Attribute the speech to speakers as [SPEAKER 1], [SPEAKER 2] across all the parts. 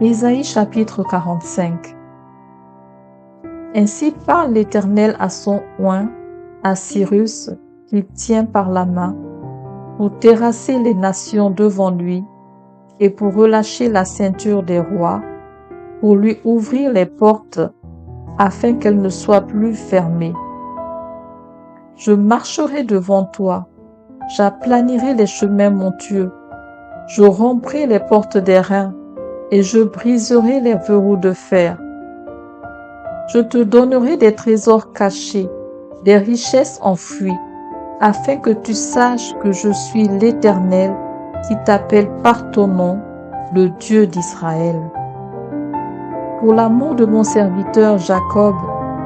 [SPEAKER 1] Ésaïe chapitre 45. Ainsi parle l'Éternel à son oint, à Cyrus, qu'il tient par la main, pour terrasser les nations devant lui, et pour relâcher la ceinture des rois, pour lui ouvrir les portes, afin qu'elles ne soient plus fermées. Je marcherai devant toi, j'aplanirai les chemins montueux, je romprai les portes d'airain, et je briserai les verrous de fer. Je te donnerai des trésors cachés, des richesses enfouies, afin que tu saches que je suis l'Éternel qui t'appelle par ton nom, le Dieu d'Israël. Pour l'amour de mon serviteur Jacob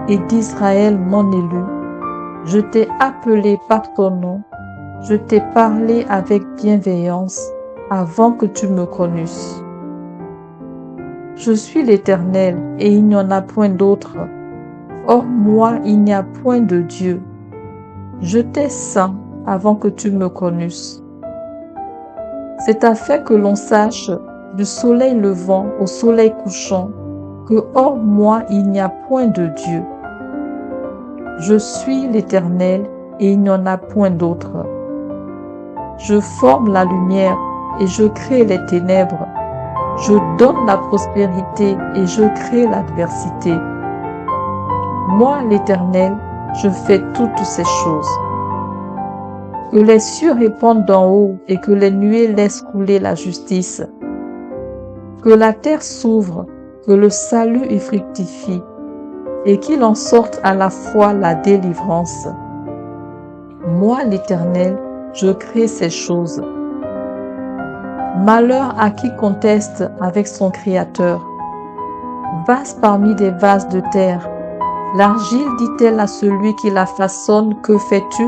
[SPEAKER 1] et d'Israël mon élu, je t'ai appelé par ton nom, je t'ai parlé avec bienveillance avant que tu me connusses. Je suis l'Éternel et il n'y en a point d'autre. Hors moi, il n'y a point de Dieu. Je t'ai saint avant que tu me connusses. C'est afin que l'on sache du soleil levant au soleil couchant que hors moi, il n'y a point de Dieu. Je suis l'Éternel et il n'y en a point d'autre. Je forme la lumière et je crée les ténèbres. Je donne la prospérité et je crée l'adversité. Moi, l'Éternel, je fais toutes ces choses. Que les cieux répandent d'en haut et que les nuées laissent couler la justice. Que la terre s'ouvre, que le salut y fructifie, et qu'il en sorte à la fois la délivrance. Moi, l'Éternel, je crée ces choses. Malheur à qui conteste avec son Créateur. Vase parmi des vases de terre, l'argile dit-elle à celui qui la façonne, que fais-tu?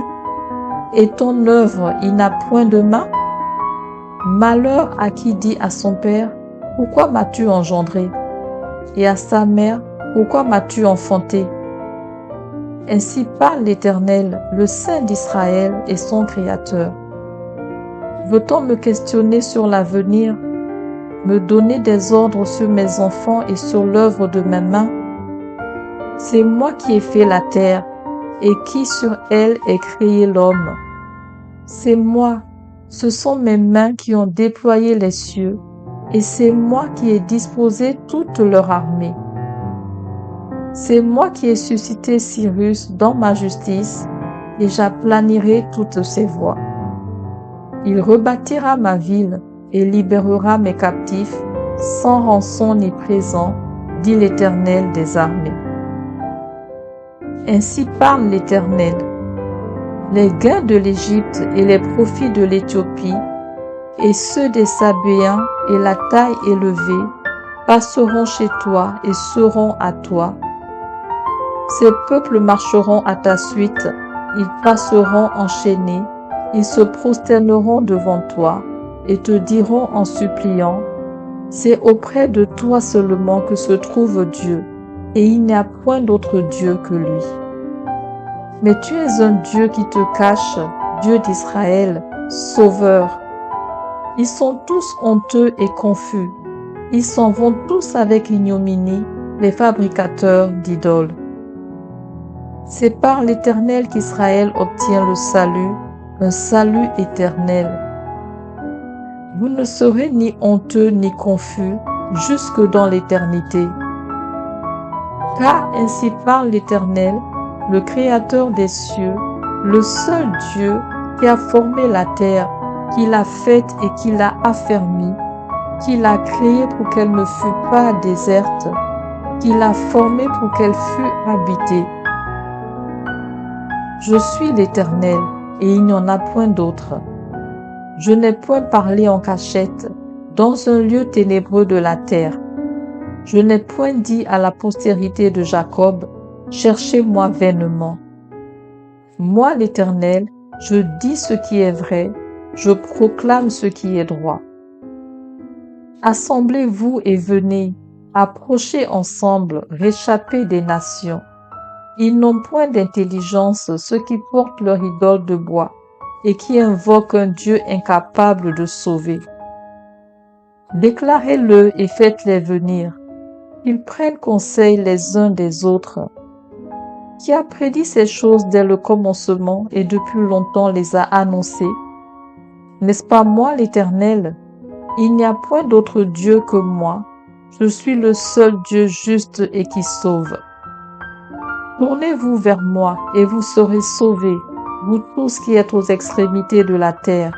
[SPEAKER 1] Et ton œuvre, il n'a point de main? Malheur à qui dit à son père, pourquoi m'as-tu engendré? Et à sa mère, pourquoi m'as-tu enfanté? Ainsi parle l'Éternel, le Saint d'Israël et son Créateur. Veut-on me questionner sur l'avenir, me donner des ordres sur mes enfants et sur l'œuvre de mes mains? C'est moi qui ai fait la terre et qui sur elle ai créé l'homme. C'est moi, ce sont mes mains qui ont déployé les cieux, et c'est moi qui ai disposé toute leur armée. C'est moi qui ai suscité Cyrus dans ma justice, et j'aplanirai toutes ses voies. Il rebâtira ma ville et libérera mes captifs, sans rançon ni présent, dit l'Éternel des armées. Ainsi parle l'Éternel. Les gains de l'Égypte et les profits de l'Éthiopie, et ceux des Sabéens et la taille élevée, passeront chez toi et seront à toi. Ces peuples marcheront à ta suite, ils passeront enchaînés, ils se prosterneront devant toi et te diront en suppliant, c'est auprès de toi seulement que se trouve Dieu, et il n'y a point d'autre Dieu que lui. Mais tu es un Dieu qui te cache, Dieu d'Israël, Sauveur. Ils sont tous honteux et confus, ils s'en vont tous avec ignominie, les fabricateurs d'idoles. C'est par l'Éternel qu'Israël obtient le salut, un salut éternel. Vous ne serez ni honteux ni confus jusque dans l'éternité. Car ainsi parle l'Éternel, le Créateur des cieux, le seul Dieu qui a formé la terre, qui l'a faite et qui l'a affermie, qui l'a créée pour qu'elle ne fût pas déserte, qui l'a formée pour qu'elle fût habitée. Je suis l'Éternel, et il n'y en a point d'autre. Je n'ai point parlé en cachette, dans un lieu ténébreux de la terre. Je n'ai point dit à la postérité de Jacob, cherchez-moi vainement. Moi, l'Éternel, je dis ce qui est vrai, je proclame ce qui est droit. Assemblez-vous et venez, approchez ensemble, réchappez des nations. Ils n'ont point d'intelligence, ceux qui portent leur idole de bois et qui invoquent un Dieu incapable de sauver. Déclarez-le et faites-les venir, qu'ils prennent conseil les uns des autres. Qui a prédit ces choses dès le commencement et depuis longtemps les a annoncées? N'est-ce pas moi l'Éternel? Il n'y a point d'autre Dieu que moi. Je suis le seul Dieu juste et qui sauve. Tournez-vous vers moi et vous serez sauvés, vous tous qui êtes aux extrémités de la terre,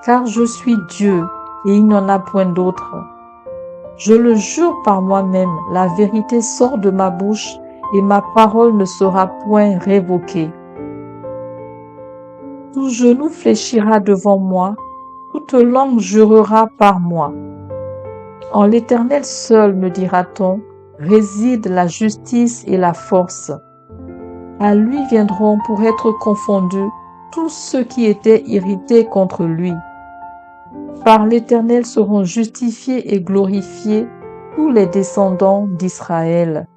[SPEAKER 1] car je suis Dieu et il n'y en a point d'autre. Je le jure par moi-même, la vérité sort de ma bouche et ma parole ne sera point révoquée. Tout genou fléchira devant moi, toute langue jurera par moi. En l'Éternel seul, me dira-t-on, réside la justice et la force. À lui viendront pour être confondus tous ceux qui étaient irrités contre lui. Par l'Éternel seront justifiés et glorifiés tous les descendants d'Israël.